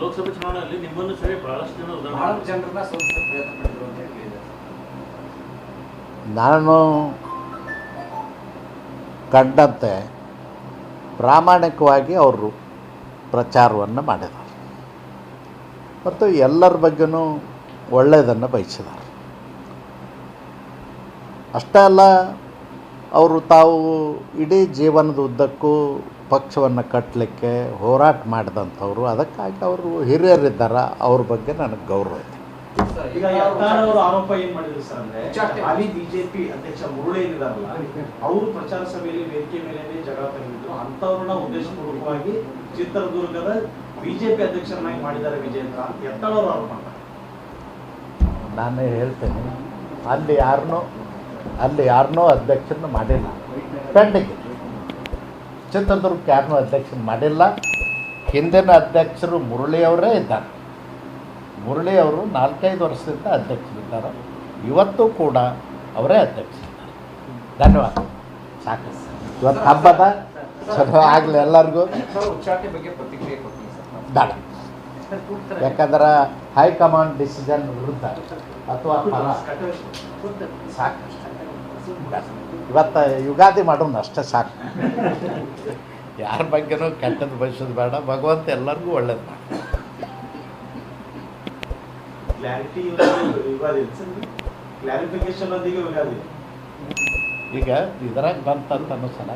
ಲೋಕಸಭೆ ಚುನಾವಣೆಯಲ್ಲಿ ನಿಮ್ಮನ್ನು ಸರಿ ಬಹಳಷ್ಟು ಜನರನ್ನ ಸೋಲಿಸಲು ಪ್ರಯತ್ನ ಪಟ್ಟಿದ್ರು ಅಂತ ಹೇಳಿದ್ದಾರೆ. ನಾನು ಕಂಡಂತೆ ಪ್ರಾಮಾಣಿಕವಾಗಿ ಅವರು ಪ್ರಚಾರವನ್ನು ಮಾಡಿದ್ದಾರೆ ಮತ್ತು ಎಲ್ಲರ ಬಗ್ಗೆನೂ ಒಳ್ಳೆಯದನ್ನು ಬಯಸಿದ್ದಾರೆ. ಅಷ್ಟೇ ಅಲ್ಲ, ಅವರು ತಾವು ಇಡೀ ಜೀವನದ ಉದ್ದಕ್ಕೂ ಪಕ್ಷವನ್ನು ಕಟ್ಟಲಿಕ್ಕೆ ಹೋರಾಟ ಮಾಡಿದಂಥವ್ರು. ಅದಕ್ಕಾಗಿ ಅವರು ಹಿರಿಯರಿದ್ದಾರೆ, ಅವ್ರ ಬಗ್ಗೆ ನನಗೆ ಗೌರವ ಇದೆ. ಈಗ ಯತ್ನಾಳ್ ಆರೋಪ ಏನು ಮಾಡಿದ್ರು ಸರ್ ಅಂದ್ರೆ, ಹಾಲಿ ಬಿಜೆಪಿ ಅಧ್ಯಕ್ಷ ಮುರುಳಿ ಇದ್ದಾರಲ್ಲ, ಅವರು ಪ್ರಚಾರ ಸಭೆಯಲ್ಲಿ ವೇದಿಕೆ ಮೇಲೆ ಜಗಳ ತೆಗೆದಿದ್ರು. ಅಂತವ್ರನ್ನ ಉದ್ದೇಶಪೂರ್ವಕವಾಗಿ ಚಿತ್ರದುರ್ಗದ ಬಿಜೆಪಿ ಅಧ್ಯಕ್ಷರನ್ನಾಗಿ ಮಾಡಿದ್ದಾರೆ ವಿಜೇಂದ್ರ ಅಂತ ಯತ್ನಾಳ್ ಅವರು ಆರೋಪ ಮಾಡ್ತಾರೆ. ನಾನು ಹೇಳ್ತೇನೆ, ಅಲ್ಲಿ ಯಾರನ್ನೂ ಅಧ್ಯಕ್ಷರನ್ನು ಮಾಡಿಲ್ಲ. ಪೆಂಡಿಂಗ್ ಚಿತ್ರದುರ್ಗಕ್ಕೆ ಯಾರನ್ನೂ ಅಧ್ಯಕ್ಷನ ಮಾಡಿಲ್ಲ. ಹಿಂದಿನ ಅಧ್ಯಕ್ಷರು ಮುರಳಿಯವರೇ ಇದ್ದಾರೆ. ಮುರಳಿಯವರು 4-5 ವರ್ಷದಿಂದ ಅಧ್ಯಕ್ಷರಿದ್ದಾರೆ. ಇವತ್ತು ಕೂಡ ಅವರೇ ಅಧ್ಯಕ್ಷರಿದ್ದಾರೆ. ಧನ್ಯವಾದ. ಸಾಕು, ಇವತ್ತು ಹಬ್ಬದ ಚಲೋ ಆಗಲಿ ಎಲ್ಲರಿಗೂ. ಉಚ್ಚಾಟನೆ ಬಗ್ಗೆ ಪ್ರತಿಕ್ರಿಯೆ ಕೊಡ್ತೀನಿ ಸರ್. ಬೇಡ, ಯಾಕಂದ್ರೆ ಹೈಕಮಾಂಡ್ ಡಿಸಿಷನ್ ವಿರುದ್ಧ ಅಥವಾ ಫಲ ಸಾಕು. ಇವತ್ತು ಯುಗಾದಿ ಮಾಡೋಣ ಅಷ್ಟೇ ಸಾಕು. ಯಾರ ಬಗ್ಗೆನೂ ಕೆಟ್ಟದ್ದು ಬಯಸೋದು ಬೇಡ. ಭಗವಂತ ಎಲ್ಲರಿಗೂ ಒಳ್ಳೇದು ಮಾಡಿ. ಕ್ಲಾರಿಫಿಕೇಶನ್ ಈಗ ಇದ್ರಾಗ ಬಂತಂತ ಅನ್ನೋ ಸಲ